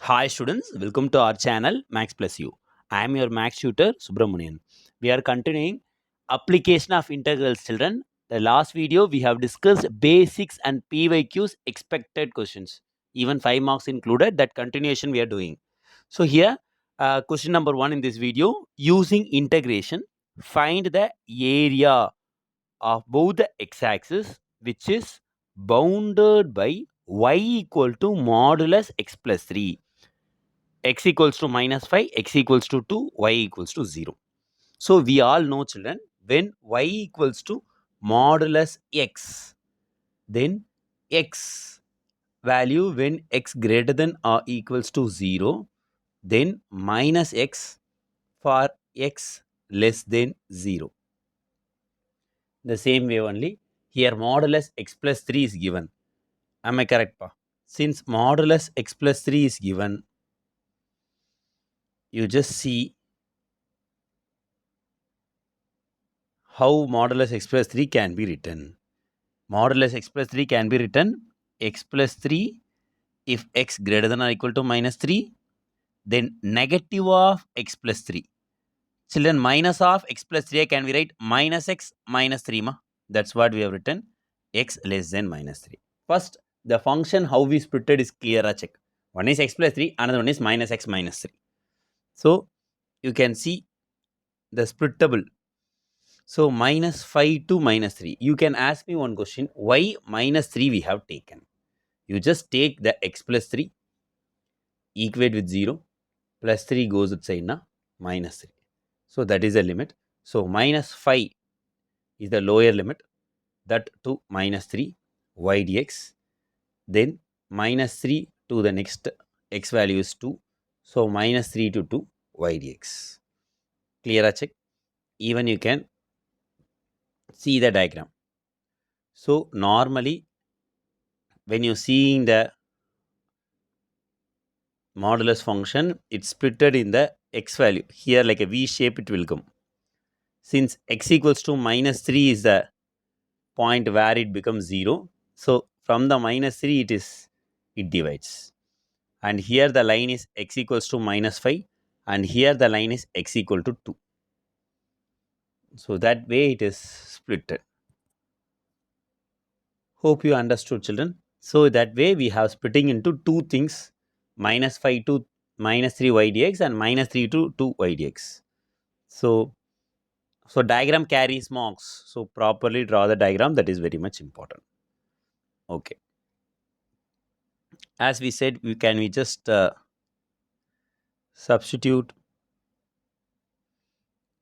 Hi students, welcome to our channel Max Plus U. I am your Max tutor Subramanian. We are continuing application of integrals children. The last video we have discussed basics and PYQs expected questions. Even 5 marks included, that continuation we are doing. So here question number 1 in this video, using integration find the area of both the x-axis which is bounded by y equal to modulus x plus 3, x equals to minus 5, x equals to 2, y equals to 0. So we all know children, when y equals to modulus x, then x value when x greater than or equals to 0, then minus x for x less than 0. The same way only here modulus x plus 3 is given. Am I correct, pa? Since modulus x plus 3 is given, you just see how modulus x plus 3 can be written. Modulus x plus 3 can be written x plus 3 if x greater than or equal to minus 3, then negative of x plus 3. Children, minus of x plus 3 can be write minus x minus 3 ma. That's what we have written, x less than minus 3. First, the function how we split it is clear. Check. One is x plus 3, another one is minus x minus 3. So you can see the splittable. So minus 5 to minus 3. You can ask me one question, why minus 3 we have taken? You just take the x plus 3, equate with 0, plus 3 goes outside na, minus 3. So that is the limit. So minus 5 is the lower limit, that to minus 3 y dx. Then minus 3 to the next x value is 2. So minus 3 to 2 y dx. Clear? Check. Even you can see the diagram. So normally when you're seeing the modulus function, it's splitted in the x value. Here like a V shape it will come. Since x equals to minus 3 is the point where it becomes 0. So from the minus 3 it divides. And here the line is x equals to minus 5 and here the line is x equal to 2. So that way it is splitted. Hope you understood children. So that way we have splitting into two things, minus 5 to minus 3 y dx and minus 3 to 2 y dx. So diagram carries marks. So properly draw the diagram, that is very much important. Okay. As we said, we just substitute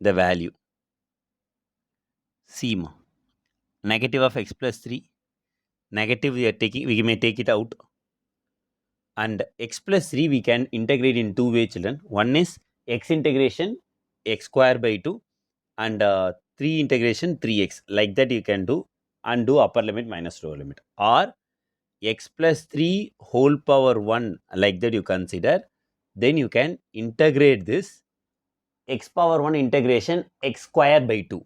the value. See, negative of x plus 3, negative we may take it out, and x plus 3 we can integrate in two ways children. One is x integration x square by 2 and 3 integration 3x, like that you can do, and do upper limit minus lower limit, or x plus 3 whole power 1, like that you consider. Then you can integrate this x power 1 integration x square by 2.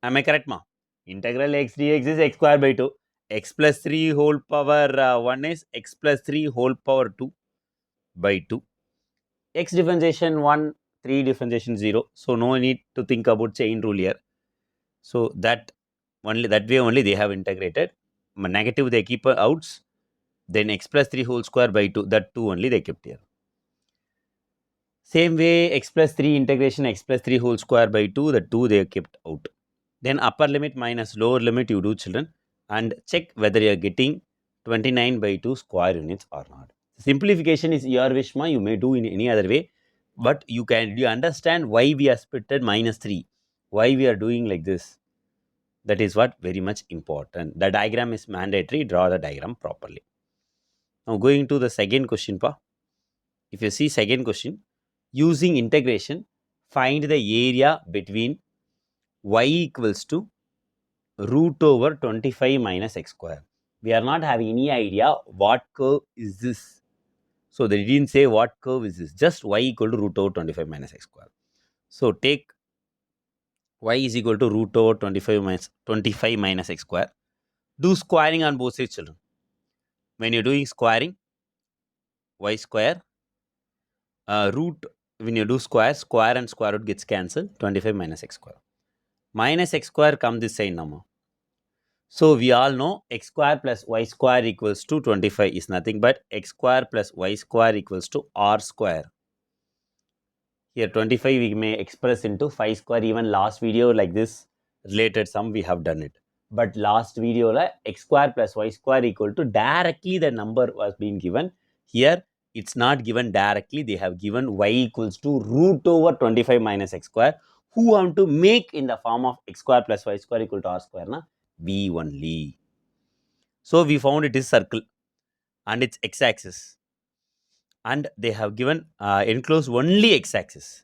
Am I correct, ma? Integral x dx is x square by 2. X plus 3 whole power 1 is x plus 3 whole power 2 by 2. X differentiation 1, 3 differentiation 0. So no need to think about chain rule here. So that way only they have integrated. Negative they keep outs. Then x plus 3 whole square by 2. That 2 only they kept here. Same way x plus 3 integration x plus 3 whole square by 2. The 2 they kept out. Then upper limit minus lower limit you do children, and check whether you are getting 29 by 2 square units or not. Simplification is your wish, ma. You may do in any other way, but you understand why we are splitted minus 3, why we are doing like this. That is what very much important. The diagram is mandatory. Draw the diagram properly. Now going to the second question, pa. If you see second question, using integration find the area between y equals to root over 25 minus x square. We are not having any idea what curve is this. So they didn't say what curve is this, just y equal to root over 25 minus x square. So take y is equal to root over 25 minus x square. Do squaring on both sides children. When you're doing squaring, y square root, when you do square, square and square root gets cancelled. 25 minus x square. Minus x square come this side now. So we all know x square plus y square equals to 25 is nothing but x square plus y square equals to r square. Here 25 we may express into 5 square. Even last video like this related sum we have done it. But last video la x square plus y square equal to directly the number was being given. Here it's not given directly. They have given y equals to root over 25 minus x square. Who want to make in the form of x square plus y square equal to r square? Na? V only. So we found it is circle and its x-axis. And they have given enclosed only x-axis.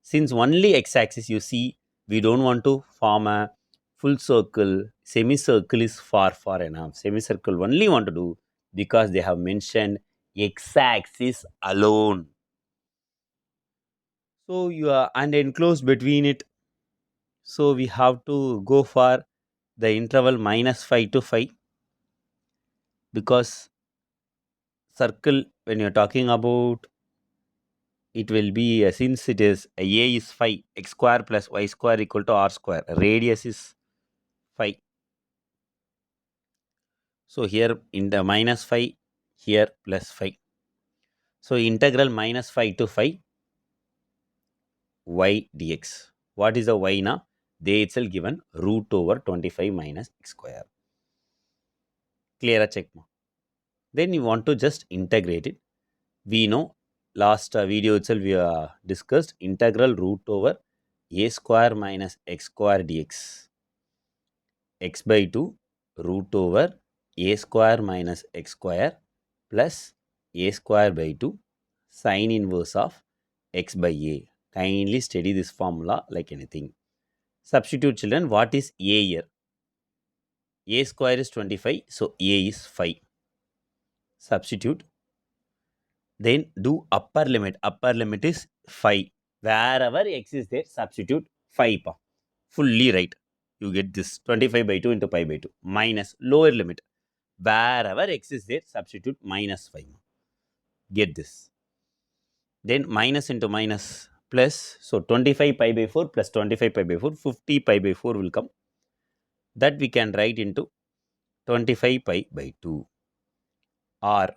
Since only x-axis, you see, we don't want to form a full circle. Semicircle is far enough. Semicircle only want to do because they have mentioned x-axis alone. So you are and enclosed between it. So we have to go for the interval minus 5 to 5 because circle when you're talking about it will be since it is a is 5 x square plus y square equal to r square, radius is 5. So here in the minus 5, here plus 5. So integral minus 5 to 5 y dx. What is the y now? They itself given root over 25 minus x square. Clear a check. Then you want to just integrate it. We know last video itself we discussed integral root over a square minus x square dx. X by 2 root over a square minus x square plus a square by 2 sine inverse of x by a. Kindly study this formula like anything. Substitute children, what is a here? A square is 25, so a is 5. Substitute. Then do upper limit. Upper limit is 5. Wherever x is there, substitute 5. Fully right. You get this 25 by 2 into pi by 2 minus lower limit. Wherever x is there, substitute minus 5. Get this. Then minus into minus plus. So 25 pi by 4 plus 25 pi by 4, 50 pi by 4 will come. That we can write into 25 pi by 2. Or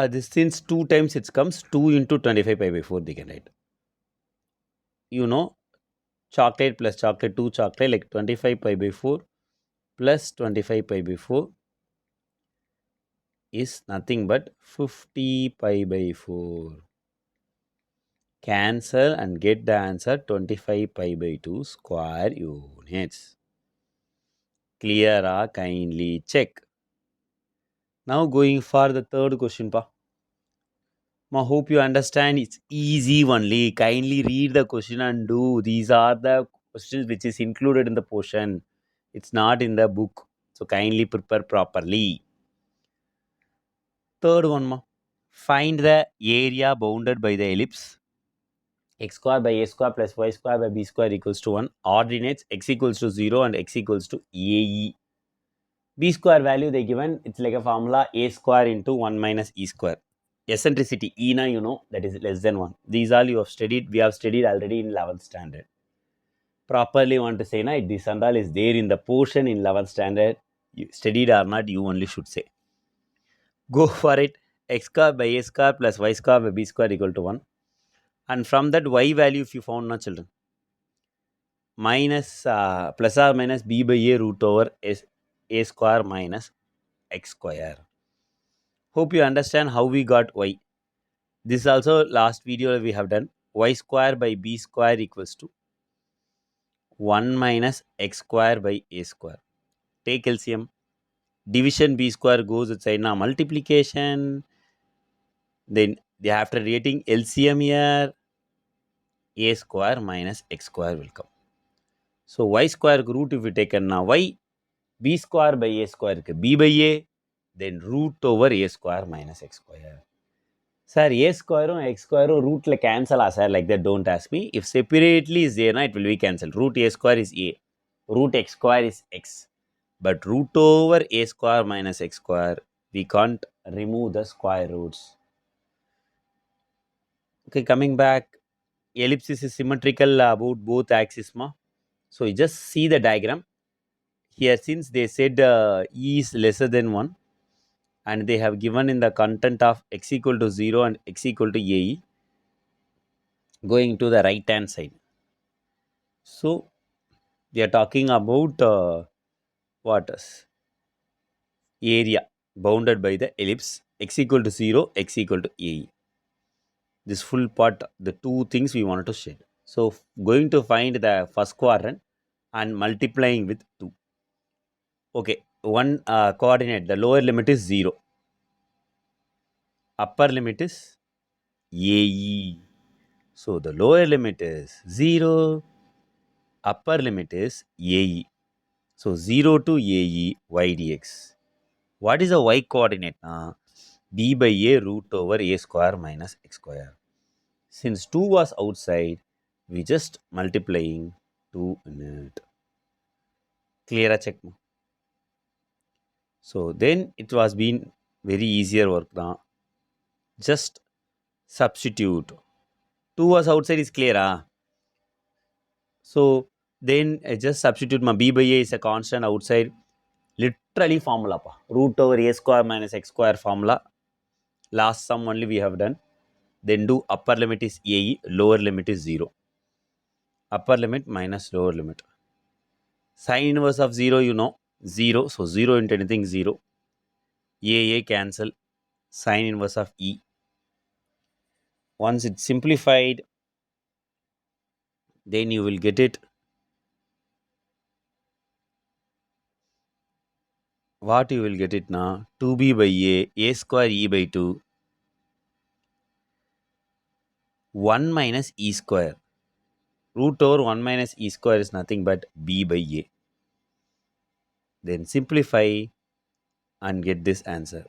this since 2 times it comes 2 into 25 pi by 4 they can write. You know, chocolate plus chocolate 2 chocolate like 25 pi by 4 plus 25 pi by 4 is nothing but 50 pi by 4. Cancel and get the answer 25 pi by 2 square units. Clear? Kindly check. Now going for the third question. I hope you understand it's easy only. Kindly read the question and do. These are the questions which is included in the portion. It's not in the book. So kindly prepare properly. Third one. Find the area bounded by the ellipse x square by a square plus y square by b square equals to 1. Ordinates x equals to 0 and x equals to ae. B square value they given, it's like a formula a square into 1 minus e square. Eccentricity e na you know that is less than 1. These all you have studied, we have studied already in 11th standard. Properly want to say na this and all is there in the portion in 11th standard. You studied or not, you only should say. Go for it. X square by a square plus y square by b square equal to 1. And from that y value if you found na children, minus plus or minus b by a root over a square minus x square. Hope you understand how we got y. This also last video we have done. Y square by b square equals to 1 minus x square by a square. Take LCM. Division b square goes inside now multiplication. Then after creating LCM here, a square minus x square will come. So y square root if we take now y, b square by a square b by a, then root over a square minus x square. Sir, a square or x square root like cancel sir, like that don't ask me. If separately is there, it will be cancelled. Root a square is a, root x square is x. But root over a square minus x square, we can't remove the square roots. Okay, coming back, ellipsis is symmetrical about both axes. So you just see the diagram here. Since they said E is lesser than 1, and they have given in the content of x equal to 0 and x equal to AE, going to the right hand side. So we are talking about what is area bounded by the ellipse x equal to 0, x equal to AE. This full part, the two things we wanted to shade. So going to find the first quadrant and multiplying with 2. Okay, one coordinate, the lower limit is 0, upper limit is AE. So the lower limit is 0, upper limit is AE. So 0 to AE y dx. What is the y coordinate? B by A root over A square minus x square. Since 2 was outside, we just multiplying 2 in it. Clear a check. So then it was been very easier work now. Just substitute. 2 was outside is clear. So then just substitute my b by a is a constant outside. Literally formula pa. Root over a square minus x square formula. Last sum only we have done. Then do upper limit is a, lower limit is 0. Upper limit minus lower limit. Sine inverse of 0, 0. So 0 into anything 0. A cancel. Sine inverse of e. Once it's simplified, then you will get it. What you will get it now? 2b by a square e by 2, 1 minus e square. Root over 1 minus e square is nothing but b by a. Then simplify and get this answer.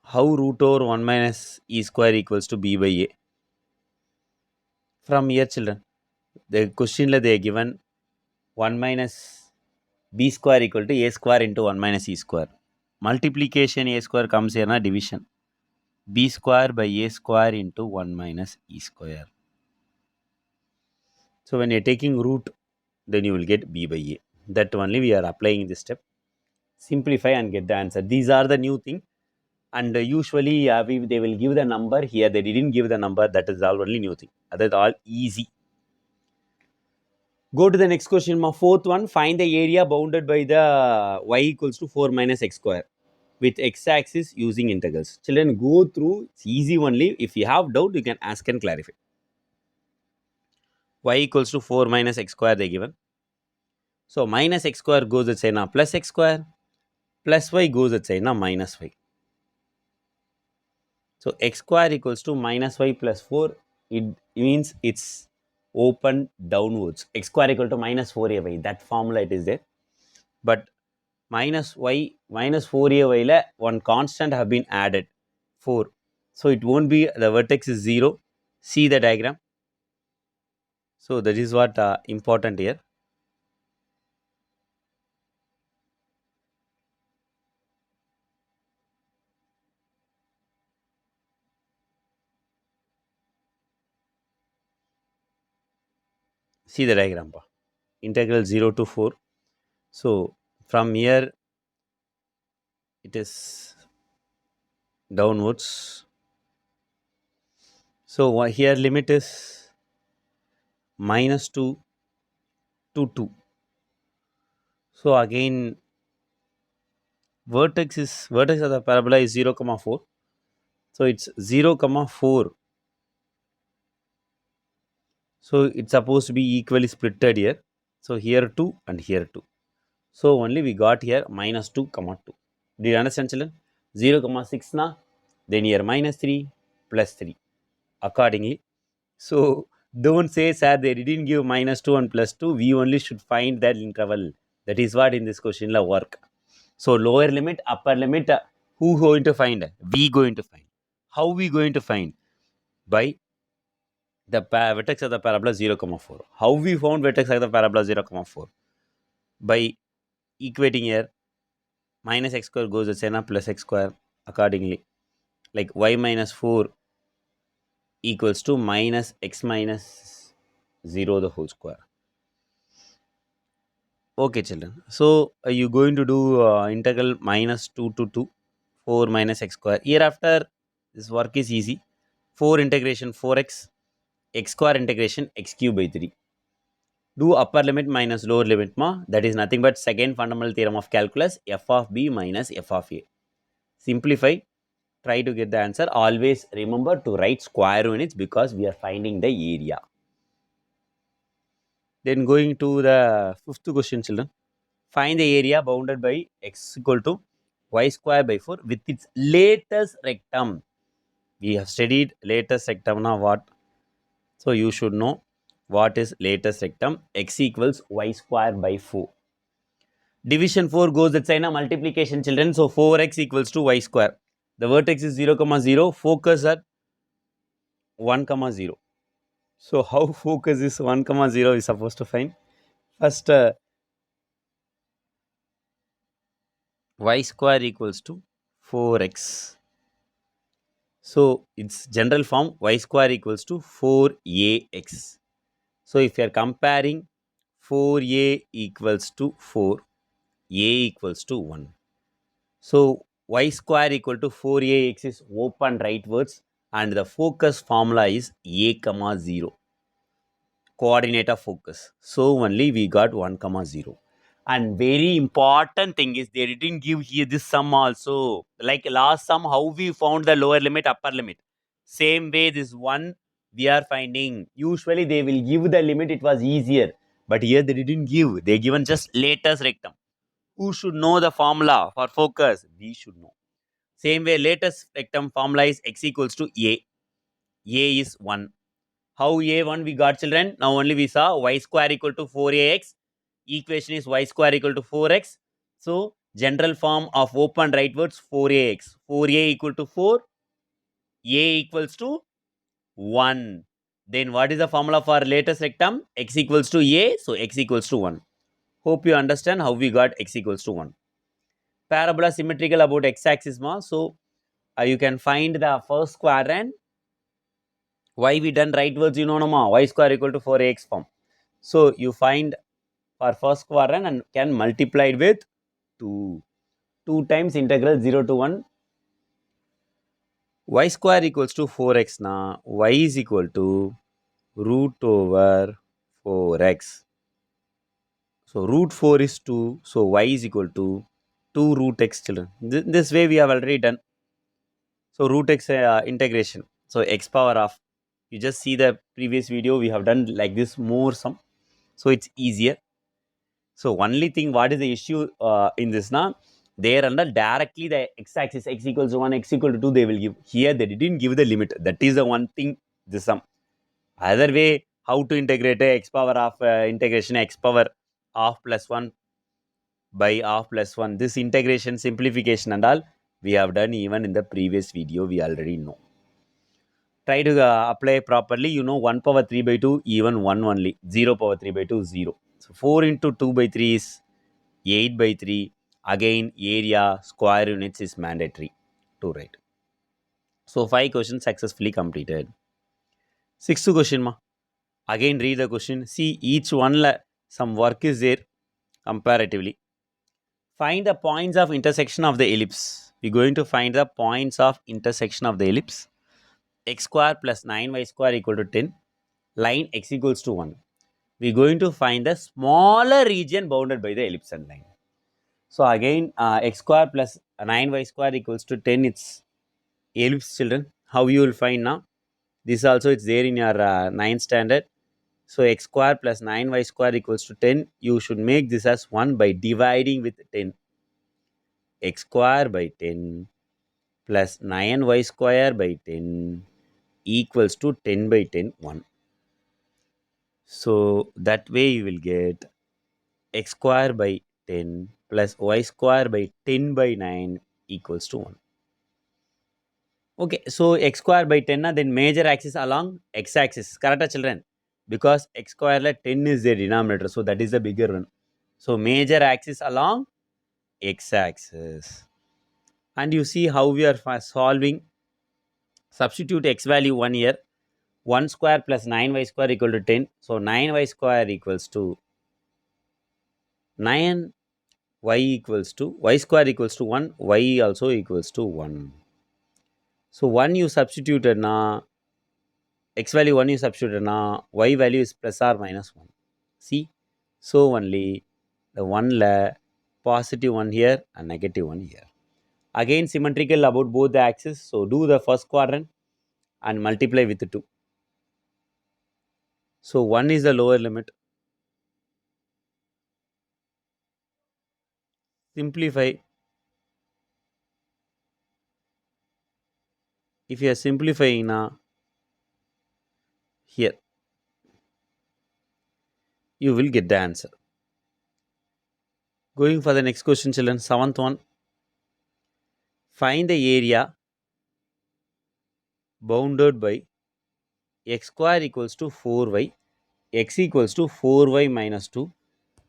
How root over 1 minus e square equals to b by a? From here, children, the question they are given 1 minus b square equal to a square into 1 minus e square. Multiplication a square comes here na division. B square by a square into 1 minus e square. So when you're taking root, then you will get b by a. That only we are applying this step. Simplify and get the answer. These are the new thing. And usually they will give the number. Here they didn't give the number. That is all only new thing. That is all easy. Go to the next question. My fourth one. Find the area bounded by the y equals to 4 minus x square with x-axis using integrals. Children, go through. It's easy only. If you have doubt, you can ask and clarify. Y equals to 4 minus x square they given. So minus x square goes at say now plus x square. Plus y goes at say now minus y. So x square equals to minus y plus 4. It means it's open downwards. X square equal to minus 4ay. That formula it is there. But minus y minus 4ay la one constant have been added 4. So it won't be the vertex is 0. See the diagram. So that is what important here. See the diagram. Integral 0 to 4. So from here it is downwards. So here limit is minus 2 to 2. So again vertex of the parabola is 0 comma 4. So it's 0 comma 4. So it's supposed to be equally splitted here. So here 2 and here 2. So only we got here minus 2 comma 2. Do you understand, children? 0 comma 6 na, then here minus 3 plus 3 accordingly. So don't say, sir, they didn't give minus 2 and plus 2. We only should find that interval. That is what in this question la work. So lower limit, upper limit, who going to find? We going to find. How we going to find? By the vertex of the parabola 0 comma 4. How we found vertex of the parabola 0 comma 4? By equating here minus x square goes to sena plus x square accordingly. Like y minus 4 equals to minus x minus 0 the whole square. Okay, children. So you're going to do integral minus 2 to 2, 4 minus x square. Hereafter, this work is easy. 4 integration 4x, x square integration x cube by 3. Do upper limit minus lower limit ma. That is nothing but second fundamental theorem of calculus, f of b minus f of a. Simplify, try to get the answer. Always remember to write square units because we are finding the area. Then going to the fifth question, children. Find the area bounded by x equal to y square by 4 with its latest rectum. We have studied latest rectum now what? So you should know what is latest rectum. X equals y square by 4. Division 4 goes that side, multiplication, children. So 4x equals to y square. The vertex is 0, 0. Focus at 1, 0. So how focus is 1, 0 is supposed to find? First, y square equals to 4x. So its general form y square equals to 4ax. So if you are comparing 4a equals to 4, a equals to 1. So y square equal to 4ax is open rightwards and the focus formula is a comma 0. Coordinate of focus. So only we got 1 comma 0. And very important thing is they didn't give here this sum also. Like last sum, how we found the lower limit, upper limit. Same way this one we are finding. Usually they will give the limit, it was easier. But here they didn't give. They given just latest rectum. Who should know the formula for focus? We should know. Same way latest rectum formula is x equals to a. A is 1. How a1 we got, children? Now only we saw y square equal to 4ax. Equation is y square equal to 4x. So general form of open rightwards 4ax. 4a equal to 4. A equals to 1. Then what is the formula for latest rectum? X equals to a. So x equals to 1. Hope you understand how we got x equals to 1. Parabola symmetrical about x-axis ma. So you can find the first quadrant. Why we done rightwards, you know, no ma. Y square equal to 4ax form. So you find for first quadrant and can multiply it with 2. 2 times integral 0 to 1. Y square equals to 4x na. Y is equal to root over 4x. So root 4 is 2. So y is equal to 2 root x, children. This way we have already done. So root x integration. So x power of. You just see the previous video. We have done like this more sum. So it's easier. So only thing what is the issue in this now? There under directly the x-axis x equals to 1, x equal to 2 they will give. Here they didn't give the limit. That is the one thing this sum. Other way how to integrate x power of integration x power of plus 1 by of plus 1. This integration simplification and all we have done even in the previous video. We already know. Try to apply properly. You know 1 power 3 by 2 even 1 only. 0 power 3 by 2 0. So 4 into 2 by 3 is 8 by 3. Again, area square units is mandatory to write. So 5 questions successfully completed. Sixth question ma. Again read the question. See each one some work is there comparatively. Find the points of intersection of the ellipse. We're going to find the points of intersection of the ellipse. X square plus 9y square equal to 10. Line x equals to 1. We're going to find the smaller region bounded by the ellipse and line. So again, x square plus 9y square equals to 10. It's ellipse, children. How you will find now? This also it's there in your 9th standard. So x square plus 9y square equals to 10. You should make this as 1 by dividing with 10. X square by 10 plus 9y square by 10 equals to 10 by 10, 1. So that way you will get x square by 10 plus y square by 10 by 9 equals to 1. Okay, so x square by 10 then major axis along x axis. Correct, children? Because x square like 10 is the denominator. So that is the bigger one. So major axis along x axis. And you see how we are solving. Substitute x value 1 here. 1 square plus 9y square equal to 10. So 9y square equals to 9y equals to y square equals to 1, y also equals to 1. So 1 you substituted now, x value 1 you substituted now, y value is plus or minus 1. See? So only the 1 positive 1 here and negative 1 here. Again symmetrical about both the axes. So do the first quadrant and multiply with 2. So 1 is the lower limit. Simplify. If you are simplifying now, here you will get the answer. Going for the next question, children. 7th one. Find the area bounded by x square equals to 4y, x equals to 4y minus 2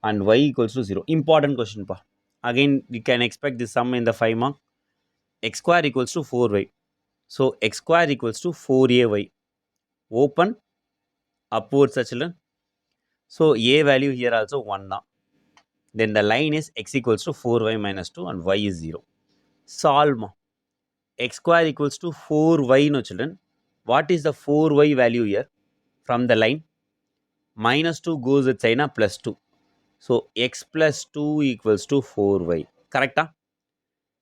and y equals to 0. Important question. Pa. Again, we can expect this sum in the 5 mark. X square equals to 4y. So, x square equals to 4ay. Open upwards, children. So, a value here also 1 now. Then the line is x equals to 4y minus 2 and y is 0. Solve. X square equals to 4y, no children. What is the 4y value here from the line? Minus 2 goes with sign plus 2. So x plus 2 equals to 4y. Correct? Huh?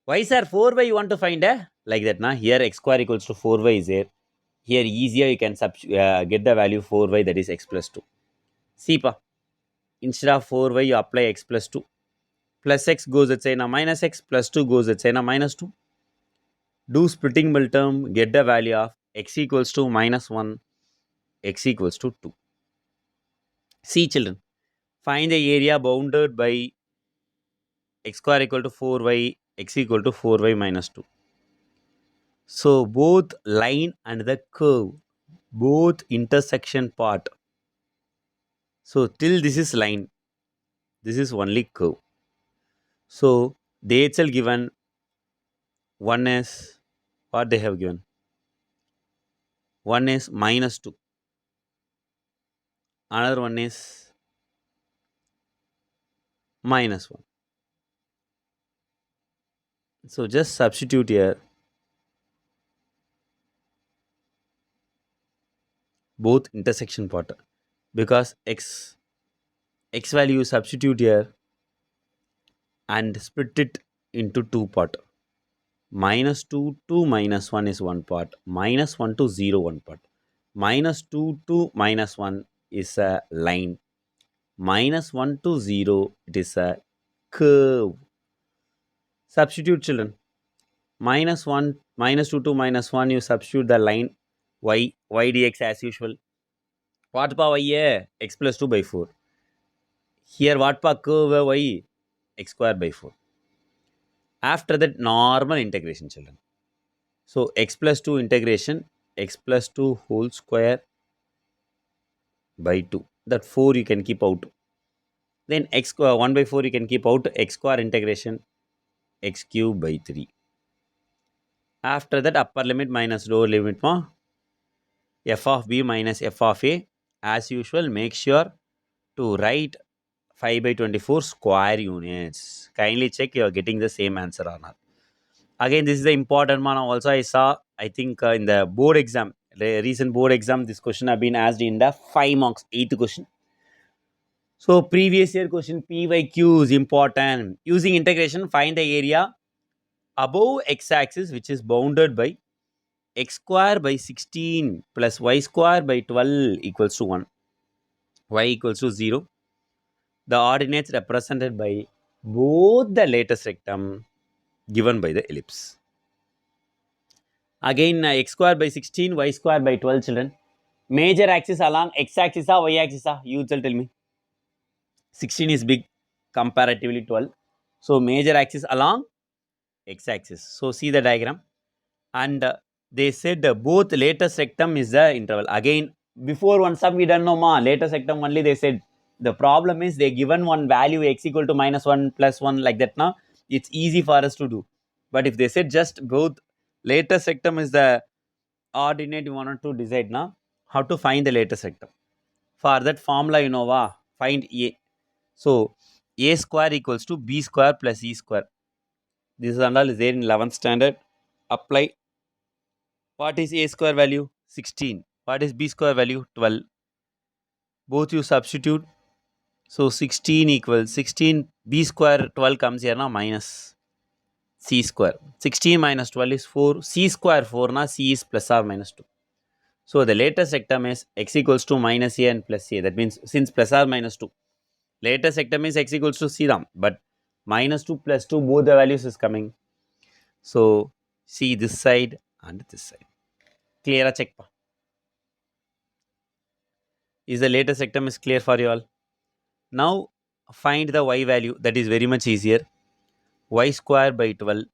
Why sir 4y you want to find? Like that. Na? Here x square equals to 4y is there. Here easier you can get the value 4y, that is x plus 2. See pa. Instead of 4y you apply x plus 2. Plus x goes with sign minus x, plus 2 goes with sign minus 2. Do splitting middle term, get the value of x equals to minus 1, x equals to 2. See children, find the area bounded by x square equal to 4y, x equal to 4y minus 2. So both line and the curve, both intersection part. So till this is line, this is only curve. So they itself given, one is what they have given, one is minus 2, another one is minus 1. So just substitute here both intersection part, because x value substitute here and split it into two part. Minus 2 to minus 1 is one part, minus 1 to 0 one part, minus 2 to minus 1 is a line, minus 1 to 0 it is a curve. Substitute children, minus 1 minus 2 to minus 1 you substitute the line y dx as usual. What power y? X plus 2 by 4. Here what power curve y? X square by 4. After that normal integration children. So x plus 2 integration, x plus 2 whole square by 2. That 4 you can keep out. Then x square 1 by 4 you can keep out, x square integration x cube by 3. After that upper limit minus lower limit f of b minus f of a. As usual, make sure to write 5 by 24 square units. Kindly check you are getting the same answer or not. Again, this is the important one. Also, I saw, I think in the board exam, the recent board exam, this question have been asked in the 5 marks, 8th question. So, previous year question PYQ is important. Using integration, find the area above x-axis which is bounded by x square by 16 plus y square by 12 equals to 1. Y equals to 0. The ordinates represented by both the latest rectum given by the ellipse. Again, x square by 16, y square by 12 children. Major axis along x axis or y axis? You tell me. 16 is big comparatively 12. So, major axis along x axis. So, see the diagram. And they said both latest rectum is the interval. Again, before one sum we don't know latest rectum only they said. The problem is they given one value x equal to minus 1 plus 1 like that now. It's easy for us to do. But if they said just both latest rectum is the ordinate you wanted to decide now, how to find the latest rectum. For that formula, you know, find A. So, A square equals to B square plus E square. This is all is there in 11th standard. Apply. What is A square value? 16. What is B square value? 12. Both you substitute. So, 16 equals 16. B square 12 comes here now minus C square. 16 minus 12 is 4. C square 4 na C is plus or minus 2. So, the latest rectum is x equals to minus A and plus A. That means since plus or minus 2. Latest rectum is x equals to C down. But minus 2 plus 2 both the values is coming. So, see this side and this side. Clear a check. Is the latest rectum is clear for you all? Now, find the y value. That is very much easier. Y square by 12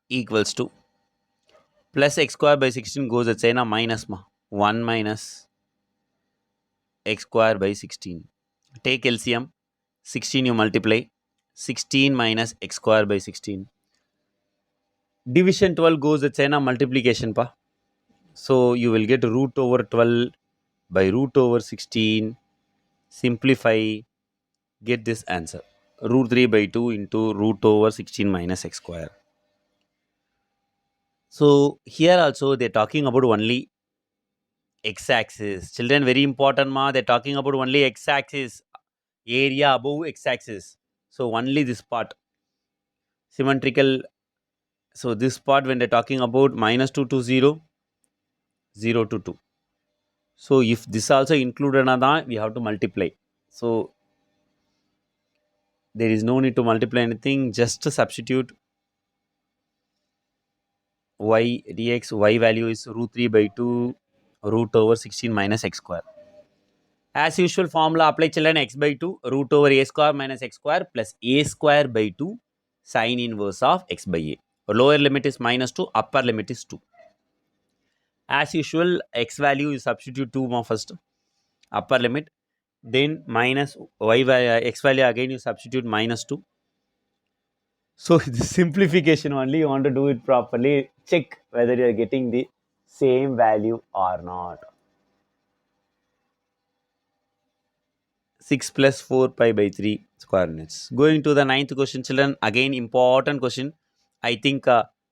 equals to plus x square by 16 goes at saying minus 1 minus x square by 16. Take LCM. 16 you multiply. 16 minus x square by 16. Division 12 goes at saying multiplication pa. So you will get root over 12 by root over 16. Simplify. Get this answer. Root 3 by 2 into root over 16 minus x square. So here also they're talking about only x-axis. Children, very important they're talking about only x-axis. Area above x-axis. So only this part. Symmetrical. So this part when they're talking about minus 2 to 0, 0 to 2. So if this also included, we have to multiply. So there is no need to multiply anything. Just to substitute y dx. Y value is root 3 by 2 root over 16 minus x square. As usual formula apply, children. X by 2 root over a square minus x square plus a square by 2 sine inverse of x by a. Lower limit is minus 2, upper limit is 2. As usual, x value you substitute 2 more first, upper limit, then minus y value, x value again you substitute minus 2. So the simplification only, you want to do it properly, check whether you are getting the same value or not. 6 plus 4 pi by 3 square units. Going to the 9th question, children. Again, important question. I think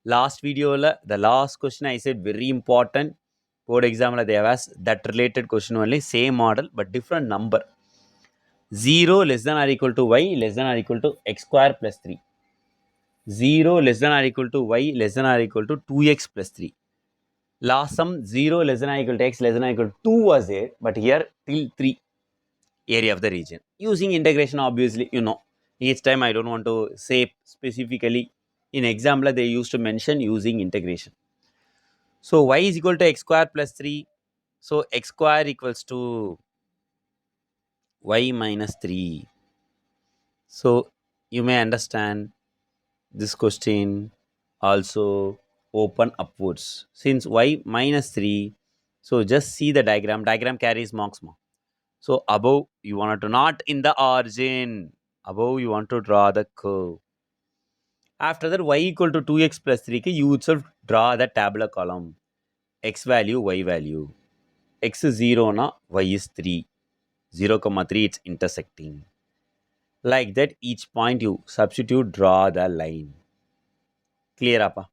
last video, the last question I said very important. Board exam, they have asked that related question only. Same model, but different number. 0 less than or equal to y less than or equal to x square plus 3. 0 less than or equal to y less than or equal to 2x plus 3. Last sum 0 less than or equal to x less than or equal to 2 was there, but here till 3. Area of the region. Using integration, obviously, you know, each time I don't want to say specifically. In example, they used to mention using integration. So y is equal to x square plus 3. So x square equals to y minus 3. So you may understand this question also open upwards. Since y minus 3, so just see the diagram. Diagram carries marks. So above you want to not in the origin. Above you want to draw the curve. After that y equal to 2x plus 3, you itself draw the tabular column. X value, y value. X is 0, y is 3. 0, 3 it's intersecting. Like that each point you substitute, draw the line. Clear up?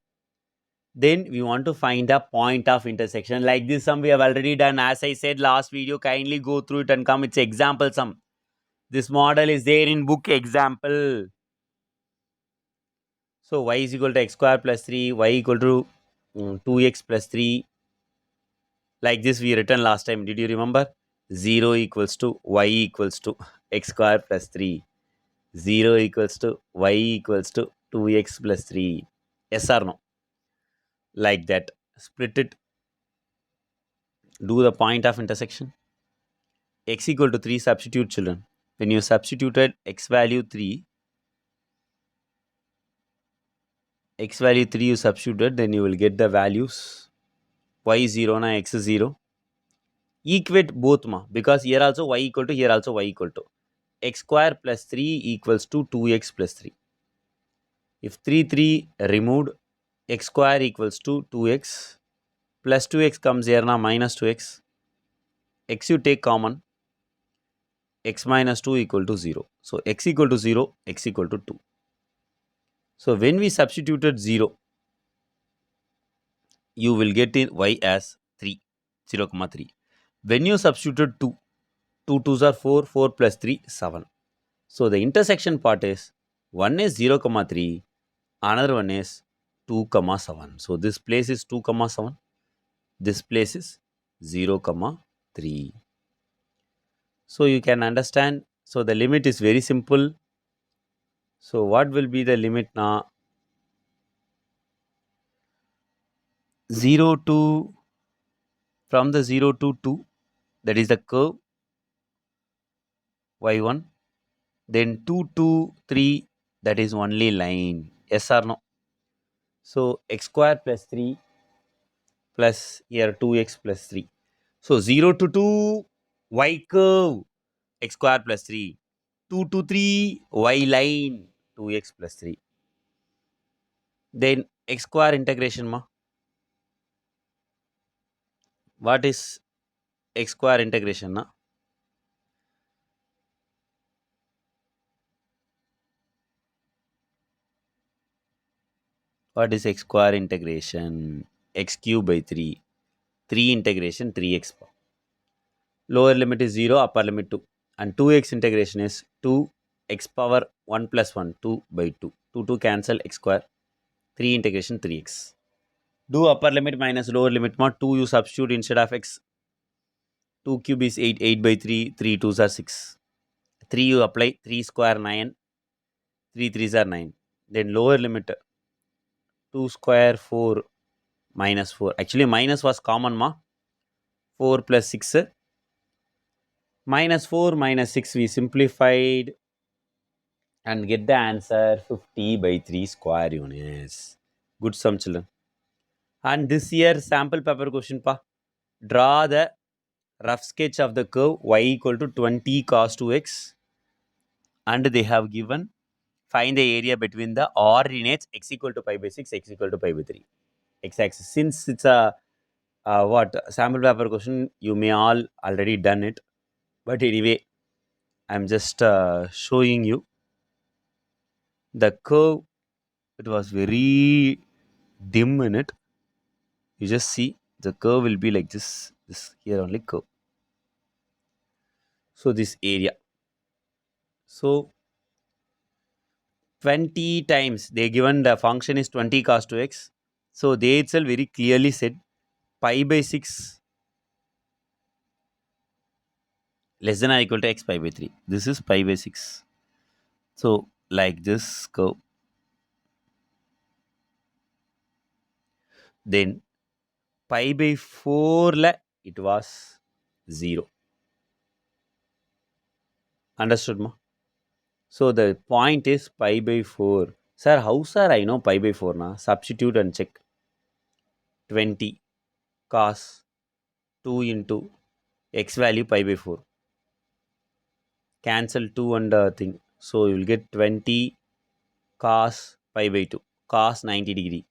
Then we want to find the point of intersection. Like this sum we have already done. As I said last video, kindly go through it and come. It's example sum. This model is there in book example. So y is equal to x square plus 3, y equal to 2x plus 3. Like this we written last time. Did you remember? 0 equals to y equals to x square plus 3. 0 equals to y equals to 2x plus 3. Yes or no? Like that. Split it. Do the point of intersection. X equal to 3, substitute, children. When you substituted x value 3, x value 3 you substituted, then you will get the values. Y is 0 na x is 0. Equate both because here also y equal to, here also y equal to. X square plus 3 equals to 2x plus 3. If 3 removed, x square equals to 2x plus 2x comes here now minus 2x. X you take common, x minus 2 equal to 0. So x equal to 0, x equal to 2. So when we substituted 0, you will get in y as 3, 0, 3. When you substituted 2, 2 2s are 4, 4 plus 3, 7. So the intersection part is one is 0, 3, another one is 2, 7. So this place is 2, 7. This place is 0, 3. So you can understand. So the limit is very simple. So what will be the limit now? 0 to, from the 0 to 2, that is the curve y1. Then 2 to 3, that is only line. Yes or no? So x square plus 3 plus here 2x plus 3. So 0 to 2, y curve, x square plus 3. 2 to 3, y line, 2x plus 3. Then x square integration ma. What is x square integration na? What is x square integration? X cube by 3. 3 integration 3x. Lower limit is 0, upper limit 2. And 2x integration is 2 x power 1 plus 1, 2 by 2. 2 to cancel x square. 3 integration 3x. Do upper limit minus lower limit mod 2 you substitute instead of x. 2 cube is 8, 8 by 3, 3 2s are 6. 3 you apply, 3 square 9, 3 3s are 9. Then lower limit 2 square 4 minus 4. Actually minus was common ma. 4 plus 6. Minus 4 minus 6 we simplified and get the answer 50 by 3 square units. Good sum children. And this year sample paper question pa. Draw the rough sketch of the curve y equal to 20 cos 2x, and they have given find the area between the ordinates x equal to pi by 6, x equal to pi by 3. X-axis. Since it's a what sample paper question, you may all already done it. But anyway, I'm just showing you the curve. It was very dim in it. You just see the curve will be like this. This here only curve. So this area. So 20 times they given the function is 20 cos 2x. So they itself very clearly said pi by 6 less than or equal to x pi by 3. This is pi by 6. So like this curve. Then pi by 4 la it was 0. Understood ma? So the point is pi by 4. Sir, how sir I know pi by 4 na? Substitute and check. 20 cos 2 into x value pi by 4. Cancel 2 and thing. So you will get 20 cos pi by 2. Cos 90 degree.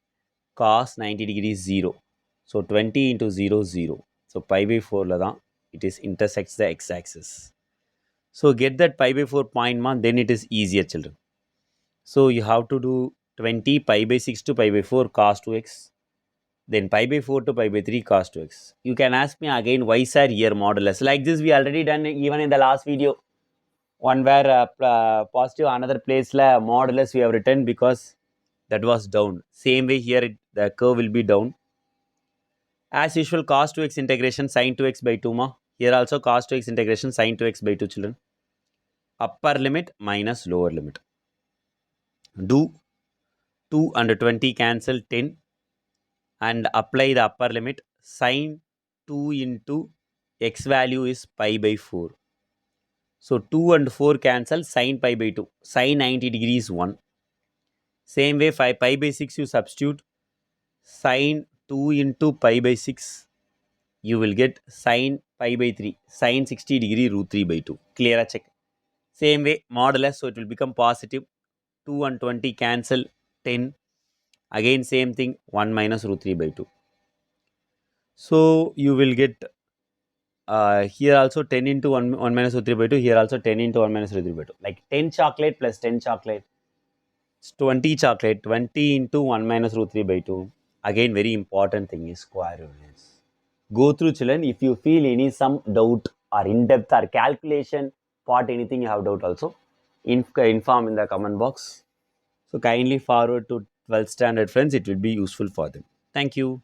Cos 90 degree is 0. So 20 into 0 0. So pi by 4 la dhaan it is intersects the x-axis. So get that pi by 4 point ma, then it is easier children. So you have to do 20 pi by 6 to pi by 4 cos 2x. Then pi by 4 to pi by 3 cos 2x. You can ask me again why sir here modulus. Like this we already done even in the last video. One where positive another place la modulus we have written because that was down. Same way here the curve will be down. As usual cos 2x integration sin 2x by 2 ma. Here also cos 2x integration sin 2x by 2 children. Upper limit minus lower limit. Do 2 and 20 cancel 10 and apply the upper limit. Sin 2 into x value is pi by 4. So 2 and 4 cancel, sin pi by 2. Sin 90 degrees 1. Same way 5 pi by 6 you substitute. Sin 2 into pi by 6. You will get sin pi by 3. Sin 60 degree root 3 by 2. Clear? Check. Same way modulus. So it will become positive. 2 and 20 cancel 10. Again same thing, 1 minus root 3 by 2. So you will get here also 10 into 1 minus root 3 by 2. Here also 10 into 1 minus root 3 by 2. Like 10 chocolate plus 10 chocolate. It's 20 chocolate. 20 into 1 minus root 3 by 2. Again, very important thing is square units. Go through, children. If you feel any some doubt or in-depth or calculation part, anything you have doubt also, inform in the comment box. So kindly forward to 12th standard friends. It will be useful for them. Thank you.